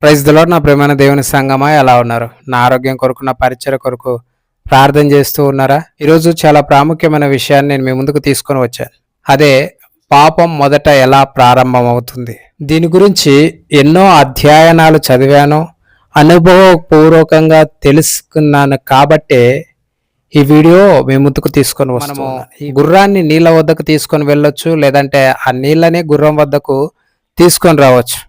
Praise the lord. నా ప్రియమైన దేవుని సంగమా, ఎలా ఉన్నారు? నా ఆరోగ్యం కొరకు, నా పరిచయ కొరకు ప్రార్థన చేస్తూ ఉన్నారా? ఈరోజు చాలా ప్రాముఖ్యమైన విషయాన్ని నేను మీ ముందుకు తీసుకొని వచ్చాను. అదే పాపం మొదట ఎలా ప్రారంభం అవుతుంది. దీని గురించి ఎన్నో అధ్యయనాలు చదివాను, అనుభవపూర్వకంగా తెలుసుకున్నాను. కాబట్టే ఈ వీడియో మీ ముందుకు తీసుకొని వస్తాము. ఈ గుర్రాన్ని నీళ్ళ వద్దకు తీసుకొని వెళ్ళొచ్చు, లేదంటే ఆ నీళ్ళని గుర్రం వద్దకు తీసుకొని రావచ్చు.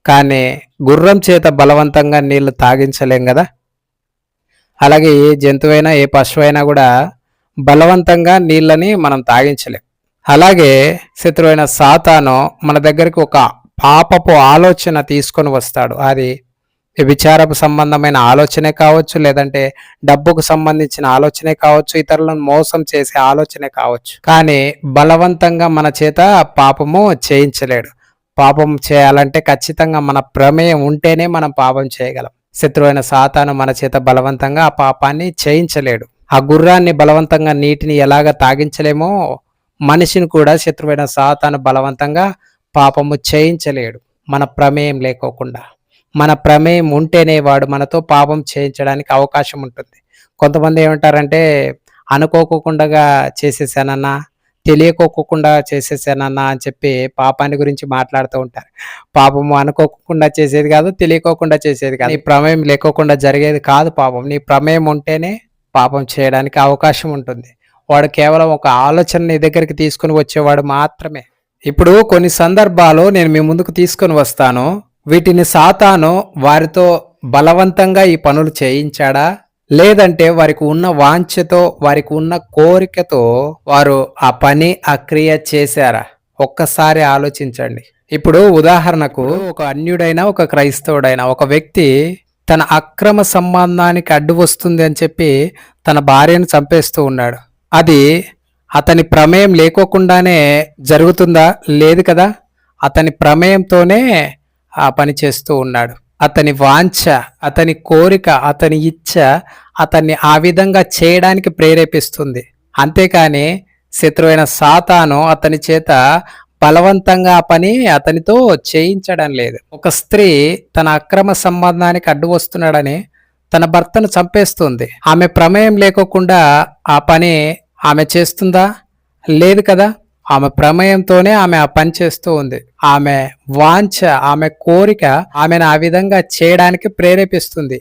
కానీ గుర్రం చేత బలవంతంగా నీళ్లు తాగించలేం కదా. అలాగే ఏ జంతువైనా, ఏ పశువైనా కూడా బలవంతంగా నీళ్ళని మనం తాగించలేం. అలాగే శత్రువైన సాతాను మన దగ్గరికి ఒక పాపపు ఆలోచన తీసుకొని వస్తాడు. అది విచారపు సంబంధమైన ఆలోచనే కావచ్చు, లేదంటే డబ్బుకు సంబంధించిన ఆలోచనే కావచ్చు, ఇతరులను మోసం చేసే ఆలోచనే కావచ్చు. కానీ బలవంతంగా మన చేత పాపము చేయించలేడు. పాపం చేయాలంటే ఖచ్చితంగా మన ప్రమేయం ఉంటేనే మనం పాపం చేయగలం. శత్రువైన సాతాను మన చేత బలవంతంగా ఆ పాపాన్ని చేయించలేడు. ఆ గుర్రాన్ని బలవంతంగా నీటిని ఎలాగ తాగించలేమో, మనిషిని కూడా శత్రువైన సాతాను బలవంతంగా పాపము చేయించలేడు. మన ప్రమేయం లేకోకుండా, మన ప్రమేయం ఉంటేనే వాడు మనతో పాపం చేయించడానికి అవకాశం ఉంటుంది. కొంతమంది ఏమంటారంటే, అనుకోకుండా చేసేసానన్నా, తెలియకోకుండా చేసేసానన్నా అని చెప్పి పాపాన్ని గురించి మాట్లాడుతూ ఉంటారు. పాపము అనుకోకుండా చేసేది కాదు, తెలియకోకుండా చేసేది కాదు. నీ ప్రమేయం లేకోకుండా జరిగేది కాదు పాపం. నీ ప్రమేయం ఉంటేనే పాపం చేయడానికి అవకాశం ఉంటుంది. వాడు కేవలం ఒక ఆలోచన నీ దగ్గరికి తీసుకుని వచ్చేవాడు మాత్రమే. ఇప్పుడు కొన్ని సందర్భాలు నేను మీ ముందుకు తీసుకొని వస్తాను. వీటిని సాతాను వారితో బలవంతంగా ఈ పనులు చేయించాడా, లేదంటే వారికి ఉన్న వాంఛతో, వారికి ఉన్న కోరికతో వారు ఆ పని, ఆ క్రియ చేశారా? ఒక్కసారి ఆలోచించండి. ఇప్పుడు ఉదాహరణకు, ఒక అన్యుడైనా, ఒక క్రైస్తవుడైనా ఒక వ్యక్తి తన అక్రమ సంబంధానికి అడ్డు వస్తుంది అని చెప్పి తన భార్యను చంపేస్తూ ఉన్నాడు. అది అతని ప్రమేయం లేకోకుండానే జరుగుతుందా? లేదు కదా. అతని ప్రమేయంతోనే ఆ పని చేస్తూ ఉన్నాడు. అతని వాంఛ, అతని కోరిక, అతని ఇచ్ఛ అతన్ని ఆ విధంగా చేయడానికి ప్రేరేపిస్తుంది. అంతేకాని శత్రువైన సాతాను అతని చేత బలవంతంగా ఆ పని అతనితో చేయించడం లేదు. ఒక స్త్రీ తన అక్రమ సంబంధానికి అడ్డు వస్తున్నాడని తన భర్తను చంపేస్తుంది. ఆమె ప్రమేయం లేకోకుండా ఆ పని ఆమె చేస్తుందా? లేదు కదా. ఆమె ప్రమేయంతోనే ఆమె ఆ పని చేస్తూ ఉంది. ఆమె వాంఛ, ఆమె కోరిక ఆమెను ఆ విధంగా చేయడానికి ప్రేరేపిస్తుంది.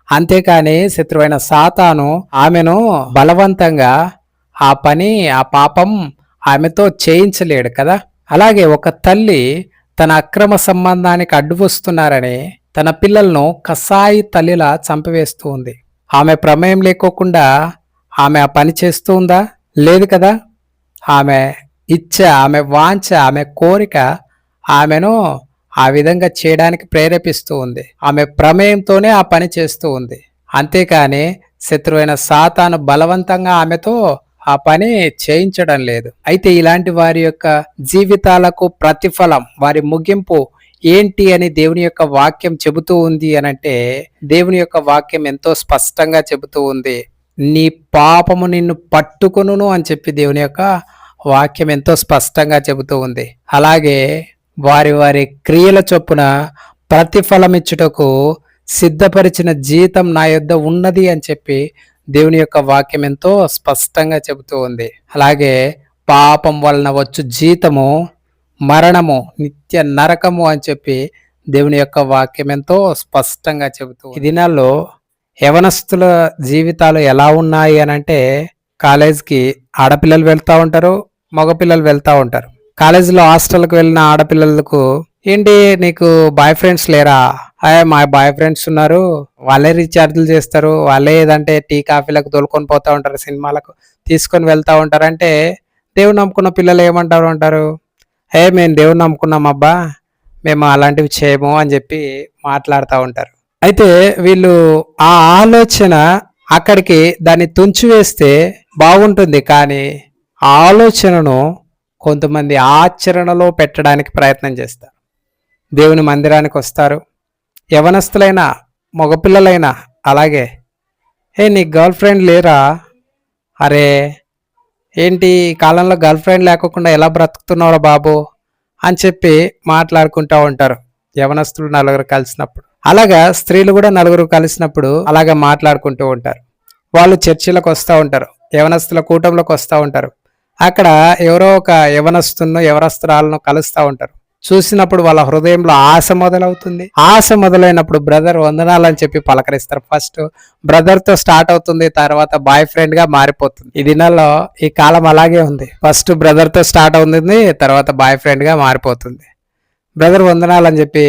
అంతేకాని శత్రువైన సాతాను ఆమెను బలవంతంగా ఆ పని, ఆ పాపం ఆమెతో చేయించలేడు కదా. అలాగే ఒక తల్లి తన అక్రమ సంబంధానికి అడ్డు వస్తున్నారని తన పిల్లలను కసాయి తల్లిలా చంపివేస్తూ ఉంది. ఆమె ప్రమేయం లేకోకుండా ఆమె ఆ పని చేస్తూ ఉందా? లేదు కదా. ఆమె ఇచ్చ, ఆమె వాంఛ, ఆమె కోరిక ఆమెను ఆ విధంగా చేయడానికి ప్రేరేపిస్తూ ఉంది. ఆమె ప్రమేయంతోనే ఆ పని చేస్తూ ఉంది. అంతేకాని శత్రువైన సాతాను బలవంతంగా ఆమెతో ఆ పని చేయించడం లేదు. అయితే ఇలాంటి వారి యొక్క జీవితాలకు ప్రతిఫలం, వారి ముగింపు ఏంటి అని దేవుని యొక్క వాక్యం చెబుతూ ఉంది అనంటే, దేవుని యొక్క వాక్యం ఎంతో స్పష్టంగా చెబుతూ ఉంది. నీ పాపము నిన్ను పట్టుకొనును అని చెప్పి దేవుని యొక్క వాక్యం ఎంతో స్పష్టంగా చెబుతూ ఉంది. అలాగే వారి వారి క్రియల చొప్పున ప్రతిఫలం ఇచ్చుటకు సిద్ధపరిచిన జీతం నా యొద్ద ఉన్నది అని చెప్పి దేవుని యొక్క వాక్యం ఎంతో స్పష్టంగా చెబుతూ ఉంది. అలాగే పాపం వలన వచ్చు జీతము మరణము, నిత్య నరకము అని చెప్పి దేవుని యొక్క వాక్యం ఎంతో స్పష్టంగా చెబుతూ ఈ దినాల్లో యవనస్తుల జీవితాలు ఎలా ఉన్నాయి అనంటే, కాలేజ్కి ఆడపిల్లలు వెళ్తూ ఉంటారు, మగపిల్లలు వెళ్తూ ఉంటారు. కాలేజీలో హాస్టల్కి వెళ్ళిన ఆడపిల్లలకు, ఏంటి నీకు బాయ్ ఫ్రెండ్స్ లేరా? మా బాయ్ ఫ్రెండ్స్ ఉన్నారు, వాళ్ళే రీఛార్జ్లు చేస్తారు, వాళ్ళే ఏదంటే టీ కాఫీలకు తోలుకొని పోతూ ఉంటారు, సినిమాలకు తీసుకొని వెళ్తూ ఉంటారు. అంటే దేవుని నమ్ముకున్న పిల్లలు ఏమంటారు అంటారు, మేము దేవుని నమ్ముకున్నాం అబ్బా, మేము అలాంటివి చేయము అని చెప్పి మాట్లాడుతూ ఉంటారు. అయితే వీళ్ళు ఆ ఆలోచన అక్కడికి దాన్ని తుంచివేస్తే బాగుంటుంది. కానీ ఆ ఆలోచనను కొంతమంది ఆచరణలో పెట్టడానికి ప్రయత్నం చేస్తారు. దేవుని మందిరానికి వస్తారు, యవనస్తులైనా మగపిల్లలైనా అలాగే, నీకు గర్ల్ ఫ్రెండ్ లేరా? అరే ఏంటి ఈ కాలంలో గర్ల్ ఫ్రెండ్ లేకుండా ఎలా బ్రతుకుతున్నావురా బాబు అని చెప్పి మాట్లాడుకుంటూ ఉంటారు యవనస్తులు నలుగురు కలిసినప్పుడు. అలాగా స్త్రీలు కూడా నలుగురు కలిసినప్పుడు అలాగా మాట్లాడుకుంటూ ఉంటారు. వాళ్ళు చర్చిలకు వస్తూ ఉంటారు, యవనస్తుల కూటంలోకి వస్తూ ఉంటారు. అక్కడ ఎవరో ఒక యవనస్తును యవనస్తురాలను కలుస్తూ ఉంటారు. చూసినప్పుడు వాళ్ళ హృదయంలో ఆశ మొదలవుతుంది. ఆశ మొదలైనప్పుడు బ్రదర్ వందనాలు అని చెప్పి పలకరిస్తారు. ఫస్ట్ బ్రదర్ తో స్టార్ట్ అవుతుంది, తర్వాత బాయ్ ఫ్రెండ్ గా మారిపోతుంది. ఈ దినాల్లో ఈ కాలం అలాగే ఉంది. ఫస్ట్ బ్రదర్ తో స్టార్ట్ అవుతుంది, తర్వాత బాయ్ ఫ్రెండ్ గా మారిపోతుంది. బ్రదర్ వందనాలు అని చెప్పి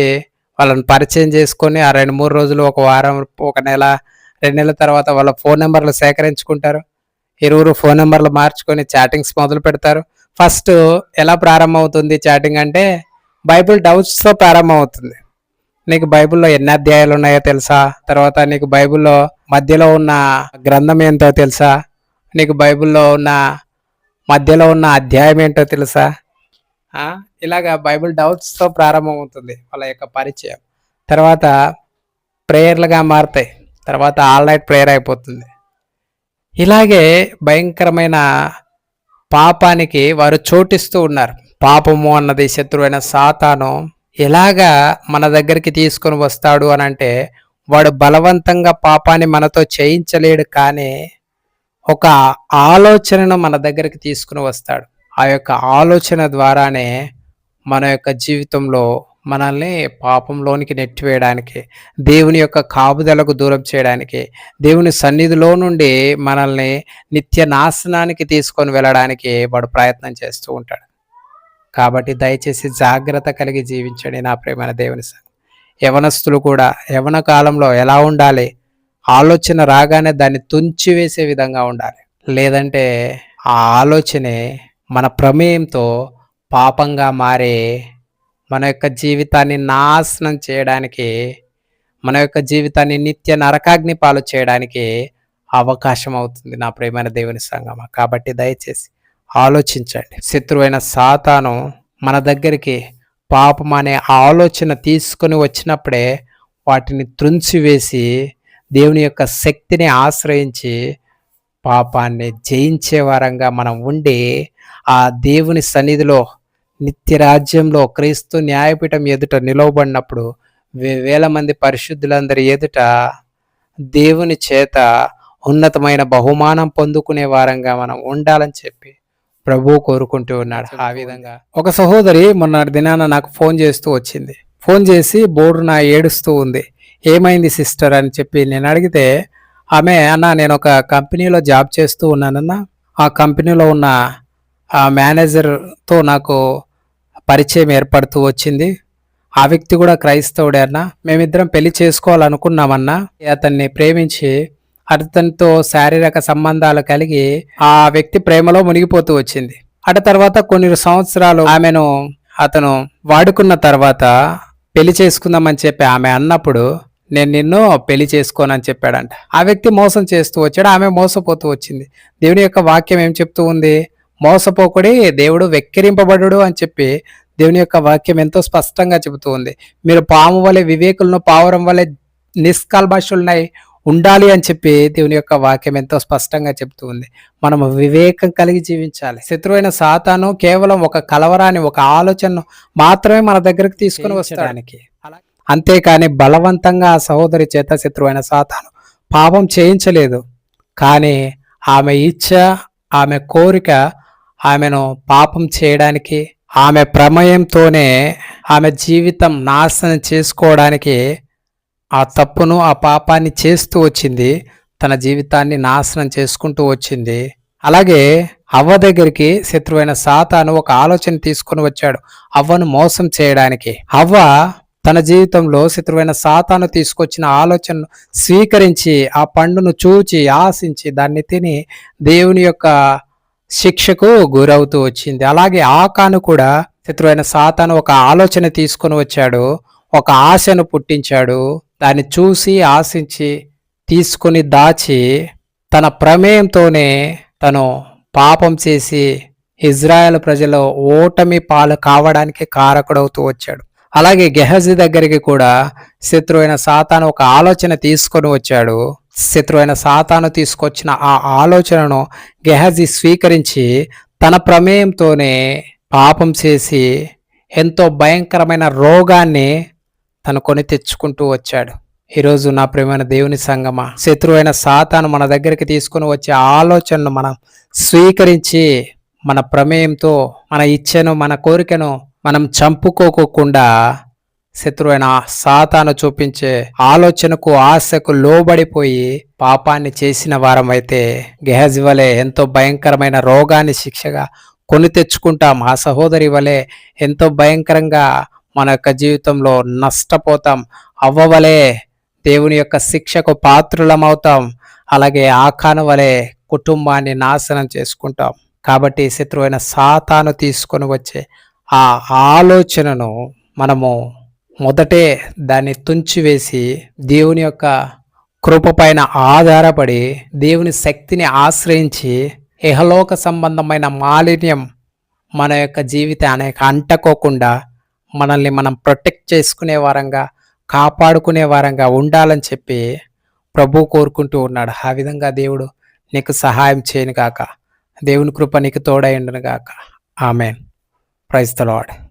వాళ్ళని పరిచయం చేసుకొని ఆ 2-3 రోజులు, ఒక వారం, ఒక నెల, 2 నెలల తర్వాత వాళ్ళ ఫోన్ నెంబర్లు సేకరించుకుంటారు. ఇరువురు ఫోన్ నెంబర్లు మార్చుకొని చాటింగ్స్ మొదలు పెడతారు. ఫస్ట్ ఎలా ప్రారంభం అవుతుంది చాటింగ్ అంటే బైబిల్ డౌట్స్తో ప్రారంభం అవుతుంది. నీకు బైబిల్లో ఎన్ని అధ్యాయాలు ఉన్నాయో తెలుసా? తర్వాత నీకు బైబిల్లో మధ్యలో ఉన్న గ్రంథం ఏంటో తెలుసా? నీకు బైబిల్లో ఉన్న మధ్యలో ఉన్న అధ్యాయం ఏంటో తెలుసా? ఇలాగా బైబిల్ డౌట్స్తో ప్రారంభం అవుతుంది వాళ్ళ యొక్క పరిచయం. తర్వాత ప్రేయర్లుగా మారుతాయి. తర్వాత ఆల్ నైట్ ప్రేయర్ అయిపోతుంది. ఇలాగే భయంకరమైన పాపానికి వారు చోటిస్తూ ఉన్నారు. పాపము అన్నది శత్రువైన సాతాను ఎలాగా మన దగ్గరికి తీసుకొని వస్తాడు అని అంటే, వాడు బలవంతంగా పాపాన్ని మనతో చేయించలేడు, కానీ ఒక ఆలోచనను మన దగ్గరికి తీసుకుని వస్తాడు. ఆ యొక్క ఆలోచన ద్వారానే మన యొక్క జీవితంలో మనల్ని పాపంలోనికి నెట్టివేయడానికి, దేవుని యొక్క కాపుదలకు దూరం చేయడానికి, దేవుని సన్నిధిలో నుండి మనల్ని నిత్య నాశనానికి తీసుకొని వెళ్ళడానికి వాడు ప్రయత్నం చేస్తూ ఉంటాడు. కాబట్టి దయచేసి జాగ్రత్త కలిగి జీవించండి నా ప్రియమైన దేవుని సంగం. యవనస్తులు కూడా యవన కాలంలో ఎలా ఉండాలి? ఆలోచన రాగానే దాన్ని తుంచివేసే విధంగా ఉండాలి. లేదంటే ఆ ఆలోచనే మన ప్రమేయంతో పాపంగా మారి మన యొక్క జీవితాన్ని నాశనం చేయడానికి, మన యొక్క జీవితాన్ని నిత్య నరకాగ్ని పాలు చేయడానికి అవకాశం అవుతుంది నా ప్రియమైన దేవుని సంగమ. కాబట్టి దయచేసి ఆలోచించండి. శత్రువైన సాతాను మన దగ్గరికి పాపం అనే ఆలోచన తీసుకొని వచ్చినప్పుడే వాటిని త్రుంచివేసి దేవుని యొక్క శక్తిని ఆశ్రయించి పాపాన్ని జయించే వారంగా మనం ఉండి ఆ దేవుని సన్నిధిలో నిత్య రాజ్యంలో క్రీస్తు న్యాయపీఠం ఎదుట నిలవబడినప్పుడు వేల మంది పరిశుద్ధులందరి ఎదుట దేవుని చేత ఉన్నతమైన బహుమానం పొందుకునే వారంగా మనం ఉండాలని చెప్పి ప్రభువు కోరుకుంటూ ఉన్నాడు. ఆ విధంగా ఒక సహోదరి మొన్న దినాన నాకు ఫోన్ చేస్తూ వచ్చింది. ఫోన్ చేసి బోర్డున ఏడుస్తూ ఉంది. ఏమైంది సిస్టర్ అని చెప్పి నేను అడిగితే ఆమె, అన్న నేను ఒక కంపెనీలో జాబ్ చేస్తూ ఉన్నానన్న, ఆ కంపెనీలో ఉన్న ఆ మేనేజర్తో నాకు పరిచయం ఏర్పడుతూ వచ్చింది. ఆ వ్యక్తి కూడా క్రైస్తవుడే అన్న. మేమిద్దరం పెళ్లి చేసుకోవాలనుకున్నామన్నా. అతన్ని ప్రేమించి అతనితో శారీరక సంబంధాలు కలిగి ఆ వ్యక్తి ప్రేమలో మునిగిపోతూ వచ్చింది. అటు తర్వాత కొన్ని సంవత్సరాలు ఆమెను అతను వాడుకున్న తర్వాత పెళ్లి చేసుకుందామని చెప్పి ఆమె అన్నప్పుడు, నేను నిన్ను పెళ్లి చేసుకోనని చెప్పాడంట. ఆ వ్యక్తి మోసం చేస్తూ వచ్చాడు, ఆమె మోసపోతూ వచ్చింది. దేవుని యొక్క వాక్యం ఏం చెప్తూ ఉంది? మోసపోకుడి, దేవుడు వెక్కిరింపబడు అని చెప్పి దేవుని యొక్క వాక్యం ఎంతో స్పష్టంగా చెబుతూ ఉంది. మీరు పాము వలె వివేకులను, పావురం వలె నిష్కల్మషులనై ఉండాలి అని చెప్పి దేవుని యొక్క వాక్యం ఎంతో స్పష్టంగా చెప్తూ ఉంది. మనం వివేకం కలిగి జీవించాలి. శత్రువైన సాతాను కేవలం ఒక కలవరాన్ని, ఒక ఆలోచనను మాత్రమే మన దగ్గరకు తీసుకుని వస్తాడానికి, అంతేకాని బలవంతంగా ఆ సహోదరి చేత శత్రువైన సాతాను పాపం చేయించలేదు. కానీ ఆమె ఇచ్చ, ఆమె కోరిక ఆమెను పాపం చేయడానికి, ఆమె ప్రమేయంతోనే ఆమె జీవితం నాశనం చేసుకోవడానికి ఆ తప్పును, ఆ పాపాన్ని చేస్తూ వచ్చింది. తన జీవితాన్ని నాశనం చేసుకుంటూ వచ్చింది. అలాగే అవ్వ దగ్గరికి శత్రువైన సాతాను ఒక ఆలోచన తీసుకొని వచ్చాడు, అవ్వను మోసం చేయడానికి. అవ్వ తన జీవితంలో శత్రువైన సాతాను తీసుకొచ్చిన ఆలోచనను స్వీకరించి ఆ పండును చూచి ఆశించి దాన్ని తిని దేవుని యొక్క శిక్షకు గురవుతూ వచ్చింది. అలాగే ఆకాను కూడా శత్రువైన సాతాను ఒక ఆలోచన తీసుకొని వచ్చాడు, ఒక ఆశను పుట్టించాడు. దాన్ని చూసి ఆశించి తీసుకొని దాచి తన ప్రమేయంతోనే తను పాపం చేసి ఇజ్రాయెల్ ప్రజలు ఓటమి పాలు కావడానికి కారకుడవుతూ వచ్చాడు. అలాగే గెహజీ దగ్గరికి కూడా శత్రువైన సాతాను ఒక ఆలోచన తీసుకొని వచ్చాడు. శత్రువైన సాతాను తీసుకొచ్చిన ఆ ఆలోచనను గెహజీ స్వీకరించి తన ప్రమేయంతోనే పాపం చేసి ఎంతో భయంకరమైన రోగాన్ని తను కొని తెచ్చుకుంటూ వచ్చాడు. ఈరోజు నా ప్రియమైన దేవుని సంగమా, శత్రువైన సాతాను మన దగ్గరికి తీసుకుని వచ్చే ఆలోచనను మనం స్వీకరించి మన ప్రమేయంతో మన ఇచ్ఛను మన కోరికను మనం చంపుకోకుండా శత్రువైన సాతాను చూపించే ఆలోచనకు ఆశకు లోబడిపోయి పాపాన్ని చేసిన వారమైతే గెహజీ వలె ఎంతో భయంకరమైన రోగాన్ని శిక్షగా కొని తెచ్చుకుంటాం. ఆ సహోదరి వలె ఎంతో భయంకరంగా మన యొక్క జీవితంలో నష్టపోతాం. అవ్వవలే దేవుని యొక్క శిక్షకు పాత్రులమవుతాం. అలాగే ఆకాను వలె కుటుంబాన్ని నాశనం చేసుకుంటాం. కాబట్టి శత్రువైన సాతాను తీసుకొని వచ్చే ఆ ఆలోచనను మనము మొదటే దాన్ని తుంచివేసి దేవుని యొక్క కృప పైన ఆధారపడి దేవుని శక్తిని ఆశ్రయించి ఇహలోక సంబంధమైన మాలిన్యం మన యొక్క జీవితానికి అంటకోకుండా మనల్ని మనం ప్రొటెక్ట్ చేసుకునే వారంగా కాపాడుకునే వారంగా ఉండాలని చెప్పి ప్రభు కోరుకుంటూ ఉన్నాడు. ఆ విధంగా దేవుడు నీకు సహాయం చేయను గాక. దేవుని కృప నీకు తోడై ఉండును గాక. ఆమేన్. Praise the lord.